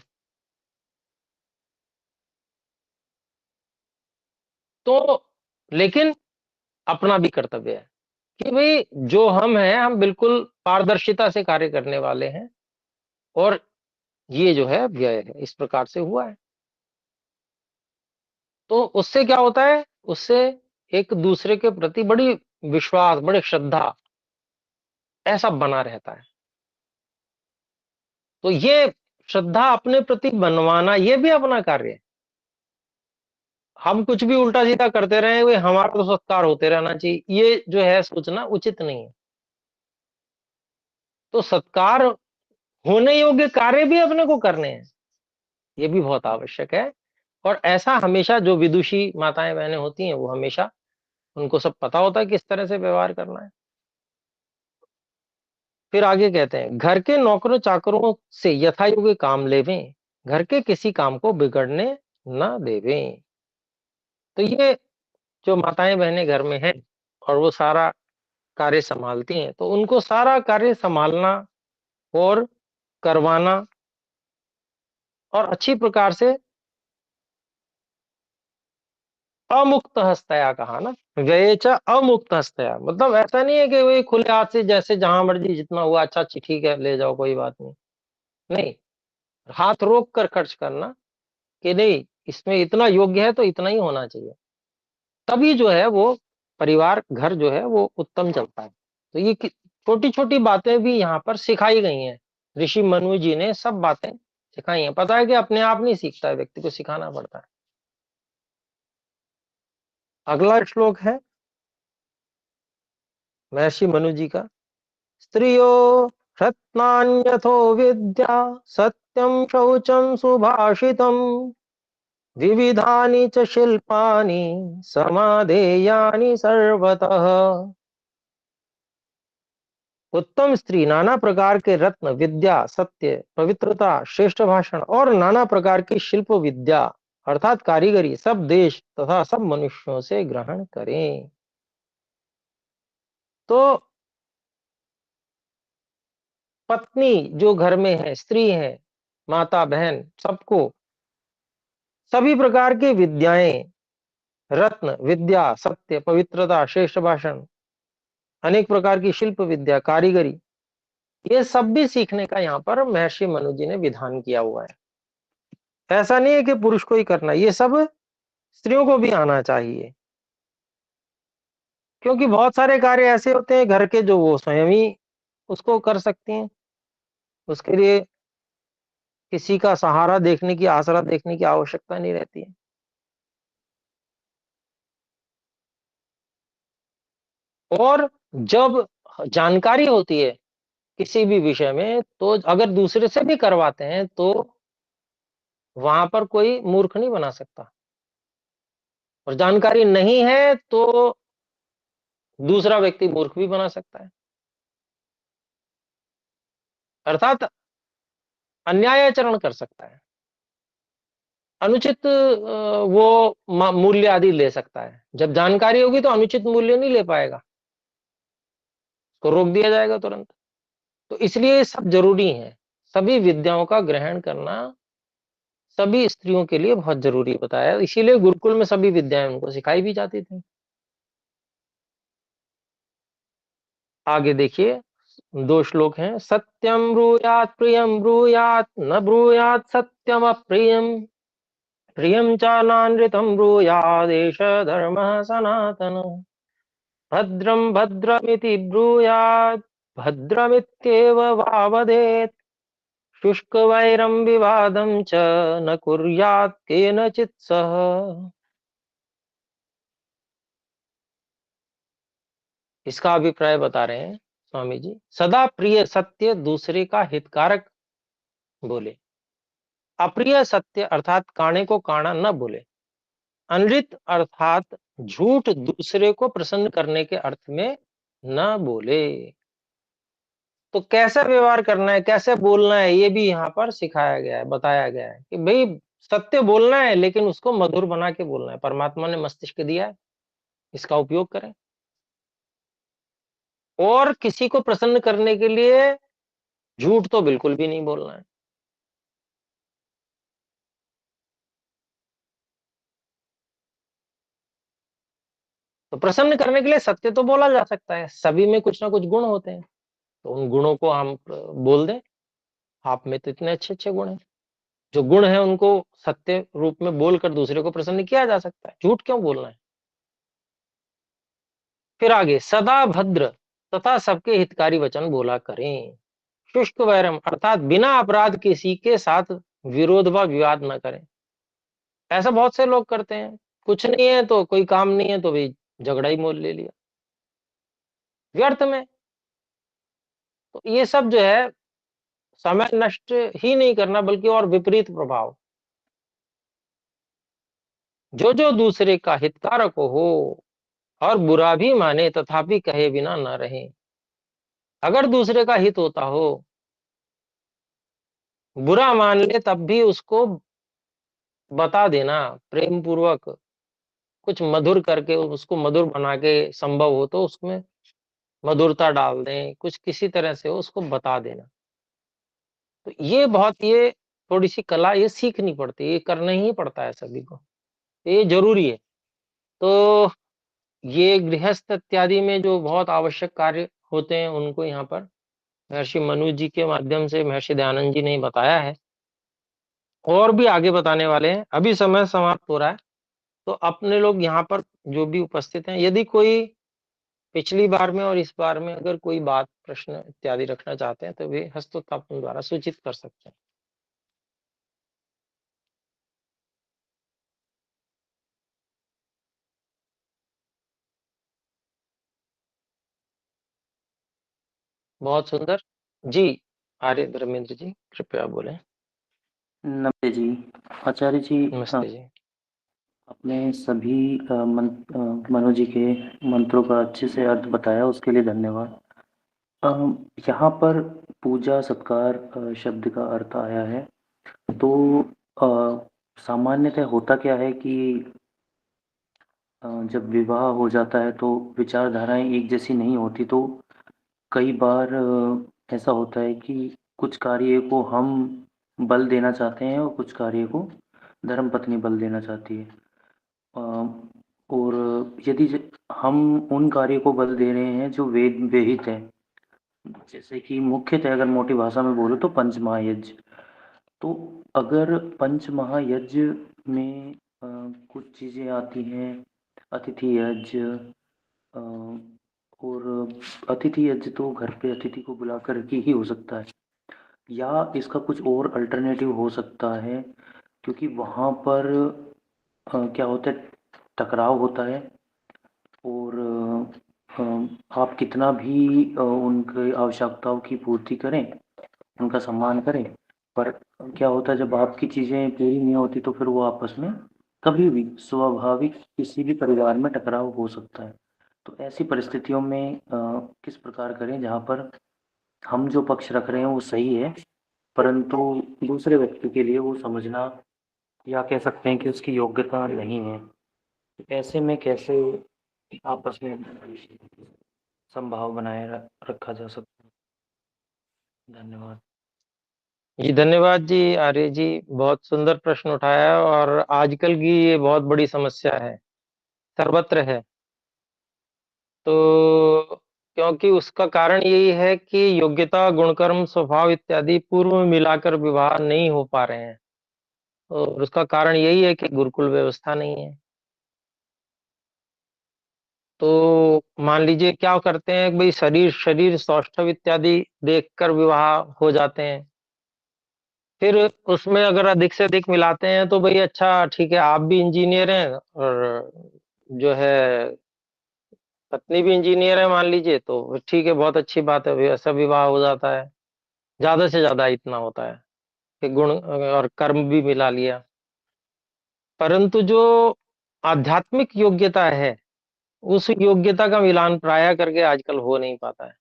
तो लेकिन अपना भी कर्तव्य है कि भाई जो हम हैं हम बिल्कुल पारदर्शिता से कार्य करने वाले हैं, और ये जो है व्यय है इस प्रकार से हुआ है। तो उससे क्या होता है, उससे एक दूसरे के प्रति बड़ी विश्वास, बड़ी श्रद्धा ऐसा बना रहता है। तो ये श्रद्धा अपने प्रति बनवाना ये भी अपना कार्य है। हम कुछ भी उल्टा सीधा करते रहे, वे हमारा तो सत्कार होते रहना चाहिए, ये जो है सोचना उचित नहीं है। तो सत्कार होने योग्य कार्य भी अपने को करने हैं, ये भी बहुत आवश्यक है। और ऐसा हमेशा जो विदुषी माताएं बहनें होती हैं वो हमेशा उनको सब पता होता है किस तरह से व्यवहार करना है। फिर आगे कहते हैं, घर के नौकरों चाकरों से यथायोग्य काम लेवें, घर के किसी काम को बिगड़ने न देवें। तो ये जो माताएं बहनें घर में हैं और वो सारा कार्य संभालती हैं, तो उनको सारा कार्य संभालना और करवाना, और अच्छी प्रकार से अमुक्त हस्तया कहा ना, व्यय च अमुक्तस्तया, मतलब ऐसा नहीं है कि वही खुले हाथ से जैसे जहां मर्जी जितना हुआ, अच्छा अच्छा ठीक है ले जाओ कोई बात नहीं। नहीं, हाथ रोक कर खर्च करना, कि नहीं इसमें इतना योग्य है तो इतना ही होना चाहिए, तभी जो है वो परिवार घर जो है वो उत्तम चलता है। तो ये छोटी छोटी बातें भी यहाँ पर सिखाई गई हैं। ऋषि मनु जी ने सब बातें सिखाई हैं। पता है कि अपने आप नहीं सीखता है, व्यक्ति को सिखाना पड़ता है। अगला श्लोक है महर्षि मनु जी का। स्त्रियो रत्नान्यथो विद्या, सत्यम शौचम सुभाषितम, विविधानि च शिल्पानि, समाधेयानि सर्वतः। उत्तम स्त्री नाना प्रकार के रत्न, विद्या, सत्य, पवित्रता, श्रेष्ठ भाषण और नाना प्रकार की शिल्प विद्या अर्थात कारीगरी सब देश तथा सब मनुष्यों से ग्रहण करें। तो पत्नी जो घर में है, स्त्री है, माता बहन, सबको सभी प्रकार की विद्याएं, रत्न, विद्या, सत्य, पवित्रता, श्रेष्ठ भाषण, अनेक प्रकार की शिल्प विद्या, कारीगरी, ये सब भी सीखने का यहाँ पर महर्षि मनु जी ने विधान किया हुआ है। ऐसा नहीं है कि पुरुष को ही करना, ये सब स्त्रियों को भी आना चाहिए। क्योंकि बहुत सारे कार्य ऐसे होते हैं घर के जो वो स्वयं ही उसको कर सकती हैं। उसके लिए किसी का सहारा देखने की, आसरा देखने की आवश्यकता नहीं रहती है। और जब जानकारी होती है किसी भी विषय में, तो अगर दूसरे से भी करवाते हैं तो वहां पर कोई मूर्ख नहीं बना सकता। और जानकारी नहीं है तो दूसरा व्यक्ति मूर्ख भी बना सकता है, अर्थात अन्याय आचरण कर सकता है, अनुचित वो मूल्य आदि ले सकता है। जब जानकारी होगी तो अनुचित मूल्य नहीं ले पाएगा, तो रोक दिया जाएगा तुरंत। तो इसलिए ये सब जरूरी है। सभी विद्याओं का ग्रहण करना सभी स्त्रियों के लिए बहुत जरूरी बताया, इसीलिए गुरुकुल में सभी विद्याएं उनको सिखाई भी जाती थी। आगे देखिए, दो श्लोक हैं। सत्यम ब्रूयात प्रियम ब्रूयात, न ब्रूयात सत्यम अप्रियम, प्रियं च नानृतं ब्रूयादेष धर्मः सनातन, भद्रं भद्रमिति ब्रूयात्, भद्रमित्येव वावदेत्, शुष्कवैरं विवादं च न कुर्यात् केनचित् सह। इसका अभिप्राय बता रहे हैं स्वामी जी। सदा प्रिय सत्य दूसरे का हितकारक बोले, अप्रिय सत्य अर्थात काणे को काणा न बोले, अनृत अर्थात झूठ दूसरे को प्रसन्न करने के अर्थ में न बोले। तो कैसा व्यवहार करना है, कैसे बोलना है, ये भी यहाँ पर सिखाया गया है, बताया गया है कि भाई सत्य बोलना है लेकिन उसको मधुर बना के बोलना है। परमात्मा ने मस्तिष्क दिया है, इसका उपयोग करें। और किसी को प्रसन्न करने के लिए झूठ तो बिल्कुल भी नहीं बोलना है। तो प्रसन्न करने के लिए सत्य तो बोला जा सकता है, सभी में कुछ ना कुछ गुण होते हैं, तो उन गुणों को हम बोल दें। आप में तो इतने अच्छे अच्छे गुण हैं, जो गुण है उनको सत्य रूप में बोलकर दूसरे को प्रसन्न किया जा सकता है, झूठ क्यों बोलना है। फिर आगे, सदा भद्र तथा सबके हितकारी वचन बोला करें, शुष्क वैरम अर्थात बिना अपराध किसी के साथ विरोध व विवाद न करें। ऐसा बहुत से लोग करते हैं, कुछ नहीं है तो, कोई काम नहीं है तो भी झगड़ा ही मोल ले लिया व्यर्थ में। तो ये सब जो है समय नष्ट ही नहीं करना, बल्कि और विपरीत प्रभाव। जो जो दूसरे का हितकारक हो और बुरा भी माने तथापि कहे बिना न रहे। अगर दूसरे का हित होता हो, बुरा मान ले तब भी उसको बता देना प्रेम पूर्वक, कुछ मधुर करके उसको मधुर बना के, संभव हो तो उसमें मधुरता डाल दें, कुछ किसी तरह से उसको बता देना। तो ये बहुत, ये थोड़ी सी कला ये सीखनी पड़ती है, ये करना ही पड़ता है सभी को, ये जरूरी है। तो ये गृहस्थ इत्यादि में जो बहुत आवश्यक कार्य होते हैं उनको यहाँ पर महर्षि मनु जी के माध्यम से महर्षि दयानंद जी ने बताया है, और भी आगे बताने वाले हैं। अभी समय समाप्त हो रहा है, तो अपने लोग यहाँ पर जो भी उपस्थित हैं, यदि कोई पिछली बार में और इस बार में अगर कोई बात, प्रश्न इत्यादि रखना चाहते हैं, तो वे हस्तोत्थापन द्वारा सूचित कर सकते हैं। बहुत सुंदर। जी, आर्य धर्मेंद्र जी, कृपया बोलें। नमस्ते जी। आचार्य जी, नमस्ते जी। आपने सभी मनोज जी के मंत्रों का अच्छे से अर्थ बताया, उसके लिए धन्यवाद। यहाँ पर पूजा सत्कार शब्द का अर्थ आया है, तो सामान्यतः होता क्या है कि जब विवाह हो जाता है तो विचारधाराएं एक जैसी नहीं होती, तो कई बार ऐसा होता है कि कुछ कार्य को हम बल देना चाहते हैं और कुछ कार्य को धर्मपत्नी बल देना चाहती है। अ, और यदि हम उन कार्यों को बल दे रहे हैं जो वेद विहित है, जैसे कि मुख्यतः अगर मोटी भाषा में बोलो तो पंचमहायज्ञ। तो अगर पंचमहायज्ञ में कुछ चीज़ें आती हैं, अतिथि यज्ञ, अ, और अतिथि यज्ञ तो घर पे अतिथि को बुला कर के ही हो सकता है, या इसका कुछ और अल्टरनेटिव हो सकता है, क्योंकि वहाँ पर क्या होता है, टकराव होता है, और आप कितना भी उनकी आवश्यकताओं की पूर्ति करें, उनका सम्मान करें, पर क्या होता है जब आपकी चीज़ें पूरी नहीं होती तो फिर वो आपस में कभी भी स्वाभाविक किसी भी परिवार में टकराव हो सकता है। तो ऐसी परिस्थितियों में किस प्रकार करें जहाँ पर हम जो पक्ष रख रहे हैं वो सही है, परंतु दूसरे व्यक्ति के लिए वो समझना, या कह सकते हैं कि उसकी योग्यता नहीं है। तो ऐसे में कैसे आपस में संभाव बनाए रखा जा सकता है। धन्यवाद। जी, धन्यवाद जी, आर्य जी। बहुत सुंदर प्रश्न उठाया है, और आजकल की ये बहुत बड़ी समस्या है, सर्वत्र है। तो क्योंकि उसका कारण यही है कि योग्यता, गुणकर्म, स्वभाव इत्यादि पूर्व में मिलाकर विवाह नहीं हो पा रहे हैं। और उसका कारण यही है कि गुरुकुल व्यवस्था नहीं है। तो मान लीजिए क्या करते हैं, भाई शरीर शरीर सौष्ठव इत्यादि देखकर विवाह हो जाते हैं। फिर उसमें अगर अधिक से अधिक मिलाते हैं तो भाई अच्छा ठीक है, आप भी इंजीनियर हैं और जो है पत्नी भी इंजीनियर है मान लीजिए, तो ठीक है, बहुत अच्छी बात है, ऐसा विवाह हो जाता है। ज्यादा से ज्यादा इतना होता है कि गुण और कर्म भी मिला लिया। परंतु जो आध्यात्मिक योग्यता है, उस योग्यता का मिलान प्राय करके आजकल हो नहीं पाता है।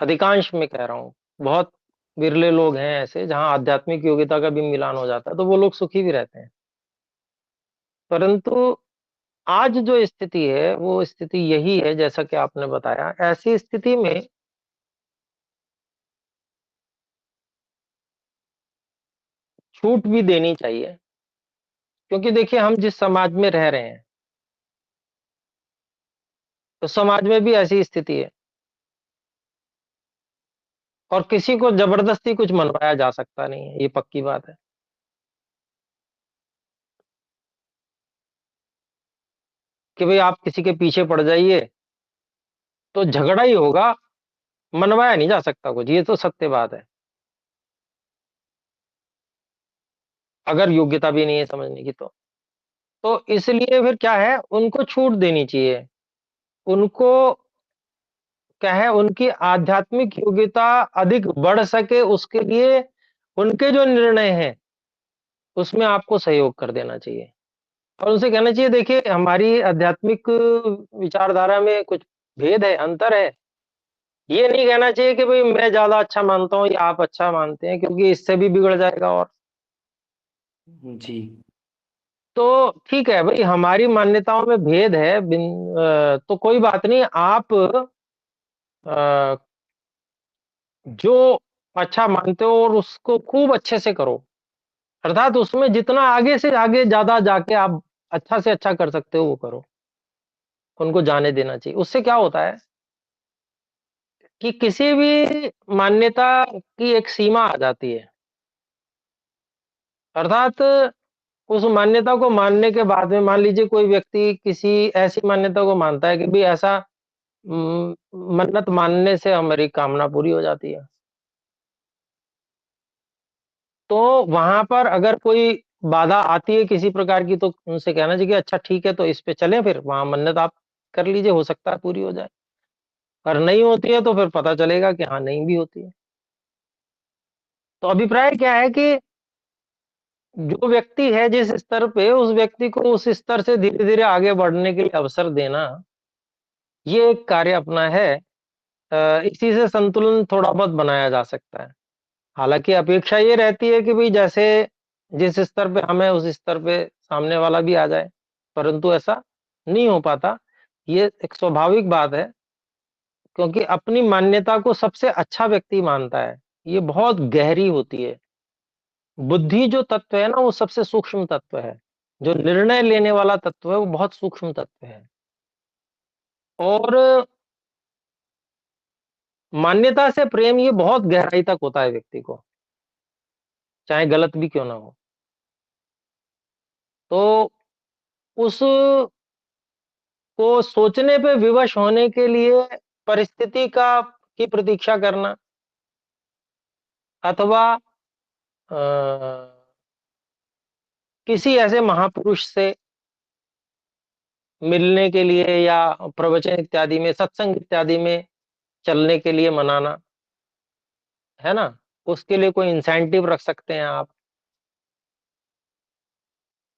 अधिकांश में कह रहा हूँ, बहुत बिरले लोग हैं ऐसे जहां आध्यात्मिक योग्यता का भी मिलान हो जाता है, तो वो लोग सुखी भी रहते हैं। परंतु आज जो स्थिति है वो स्थिति यही है जैसा कि आपने बताया। ऐसी स्थिति में छूट भी देनी चाहिए, क्योंकि देखिए हम जिस समाज में रह रहे हैं, तो समाज में भी ऐसी स्थिति है, और किसी को जबरदस्ती कुछ मनवाया जा सकता नहीं है, ये पक्की बात है। कि भाई आप किसी के पीछे पड़ जाइए तो झगड़ा ही होगा, मनवाया नहीं जा सकता कुछ, ये तो सत्य बात है। अगर योग्यता भी नहीं है समझने की, तो इसलिए फिर क्या है, उनको छूट देनी चाहिए। उनको क्या है, उनकी आध्यात्मिक योग्यता अधिक बढ़ सके उसके लिए उनके जो निर्णय हैं उसमें आपको सहयोग कर देना चाहिए। और उनसे कहना चाहिए, देखिए हमारी आध्यात्मिक विचारधारा में कुछ भेद है, अंतर है। ये नहीं कहना चाहिए कि भाई मैं ज्यादा अच्छा मानता हूँ या आप अच्छा मानते हैं, क्योंकि इससे भी बिगड़ जाएगा। और जी। तो ठीक है भाई, हमारी मान्यताओं में भेद है, तो कोई बात नहीं, आप अ, जो अच्छा मानते हो और उसको खूब अच्छे से करो। अर्थात उसमें जितना आगे से आगे ज्यादा जाके आप अच्छा से अच्छा कर सकते हो वो करो। उनको जाने देना चाहिए। उससे क्या होता है कि किसी भी मान्यता की एक सीमा आ जाती है, अर्थात उस मान्यता को मानने के बाद में मान लीजिए कोई व्यक्ति किसी ऐसी मान्यता को मानता है कि भाई ऐसा उम, मन्नत मानने से हमारी कामना पूरी हो जाती है। तो वहाँ पर अगर कोई बाधा आती है किसी प्रकार की, तो उनसे कहना चाहिए कि अच्छा ठीक है, तो इस पे चलें, फिर वहाँ मन्नत आप कर लीजिए, हो सकता है पूरी हो जाए। और नहीं होती है तो फिर पता चलेगा कि हाँ, नहीं भी होती है। तो अभिप्राय क्या है कि जो व्यक्ति है जिस स्तर पे, उस व्यक्ति को उस स्तर से धीरे-धीरे आगे बढ़ने के लिए अवसर देना, ये एक कार्य अपना है। इसी से संतुलन थोड़ा बहुत बनाया जा सकता है। हालाँकि अपेक्षा ये रहती है कि भई जैसे जिस स्तर पे हम हैं, उस स्तर पे सामने वाला भी आ जाए, परंतु ऐसा नहीं हो पाता। ये एक स्वाभाविक बात है, क्योंकि अपनी मान्यता को सबसे अच्छा व्यक्ति मानता है। ये बहुत गहरी होती है। बुद्धि जो तत्व है ना, वो सबसे सूक्ष्म तत्व है। जो निर्णय लेने वाला तत्व है, वो बहुत सूक्ष्म तत्व है। और मान्यता से प्रेम ये बहुत गहराई तक होता है व्यक्ति को, चाहे गलत भी क्यों ना हो। तो उस को सोचने पे विवश होने के लिए परिस्थिति का की प्रतीक्षा करना, अथवा अ, किसी ऐसे महापुरुष से मिलने के लिए या प्रवचन इत्यादि में, सत्संग इत्यादि में चलने के लिए मनाना, है ना? उसके लिए कोई इंसेंटिव रख सकते हैं आप,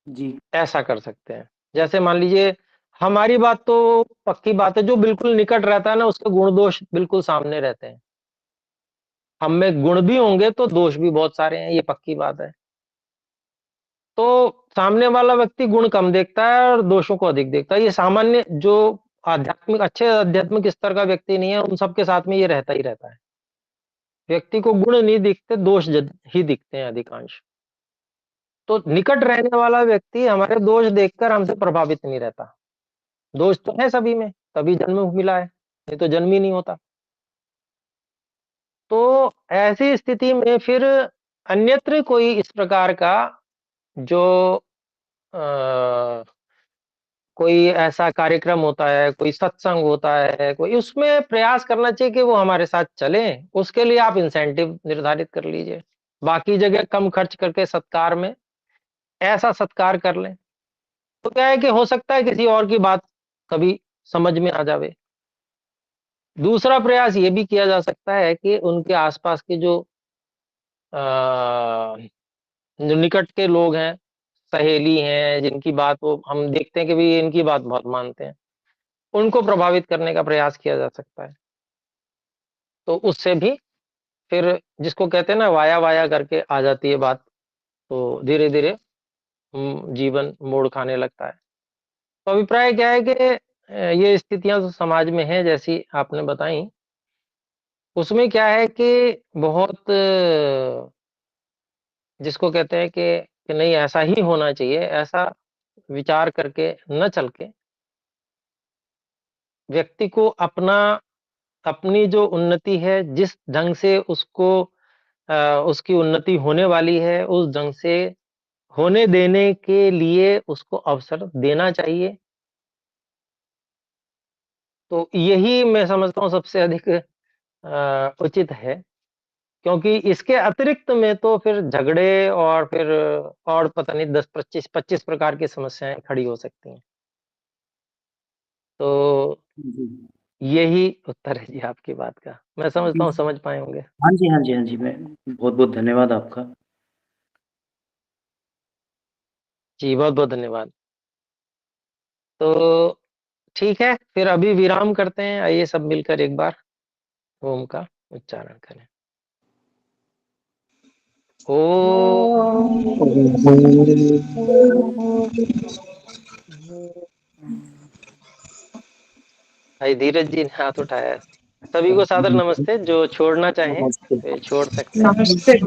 जी, ऐसा कर सकते हैं। जैसे मान लीजिए हमारी बात तो पक्की बात है, जो बिल्कुल निकट रहता है ना, उसके गुण दोष बिल्कुल सामने रहते हैं। हम में गुण भी होंगे तो दोष भी बहुत सारे हैं, ये पक्की बात है। तो सामने वाला व्यक्ति गुण कम देखता है और दोषों को अधिक देखता है। ये सामान्य जो अच्छे आध्यात्मिक स्तर का व्यक्ति नहीं है, उन सबके साथ में ये रहता ही रहता है। व्यक्ति को गुण नहीं दिखते, दोष ही दिखते हैं अधिकांश। तो निकट रहने वाला व्यक्ति हमारे दोष देखकर हमसे प्रभावित नहीं रहता। दोष तो है सभी में, तभी जन्म मिला है, नहीं तो जन्म ही नहीं होता। तो ऐसी स्थिति में फिर अन्यत्र कोई इस प्रकार का जो अ, कोई ऐसा कार्यक्रम होता है, कोई सत्संग होता है, कोई उसमें प्रयास करना चाहिए कि वो हमारे साथ चलें, उसके लिए आप इंसेंटिव निर्धारित कर लीजिए। बाकी जगह कम खर्च करके सत्कार में ऐसा सत्कार कर लें, तो क्या है कि हो सकता है किसी और की बात कभी समझ में आ जावे। दूसरा प्रयास ये भी किया जा सकता है कि उनके आस-पास के जो निकट के लोग हैं, सहेली हैं, जिनकी बात वो हम देखते हैं कि भई इनकी बात बहुत मानते हैं, उनको प्रभावित करने का प्रयास किया जा सकता है। तो उससे भी फिर जिसको कहते हैं ना वाया-वाया करके आ जाती है बात, तो धीरे-धीरे जीवन मोड़ खाने लगता है। तो अभिप्राय क्या है कि ये स्थितियाँ जो समाज में हैं जैसी आपने बताई, उसमें क्या है कि बहुत जिसको कहते हैं कि नहीं ऐसा ही होना चाहिए, ऐसा विचार करके न चल के, व्यक्ति को अपनी जो उन्नति है, जिस ढंग से उसकी उन्नति होने वाली है, उस ढंग से होने देने के लिए उसको अवसर देना चाहिए। तो यही मैं समझता हूँ सबसे अधिक उचित है, क्योंकि इसके अतिरिक्त में तो फिर झगड़े और फिर और पता नहीं 10, 25 प्रकार की समस्याएँ खड़ी हो सकती हैं। तो जी। यही उत्तर है जी आपकी बात का। मैं समझता जी। हूँ समझ पाए होंगे। हाँ जी, हाँ जी, हाँ जी। मैं बहुत-बहुत धन्यवाद आपका। जी, बहुत-बहुत धन्यवाद। तो ठीक है, फिर अभी विराम करते हैं। आइए सब मिलकर एक बार ओम का उच्चारण करें। ओम। भाई धीरज जी ने हाथ उठाया है। सभी को सादर नमस्ते। जो छोड़ना चाहें, नमस्ते। वे छोड़ सकते हैं। नमस्ते।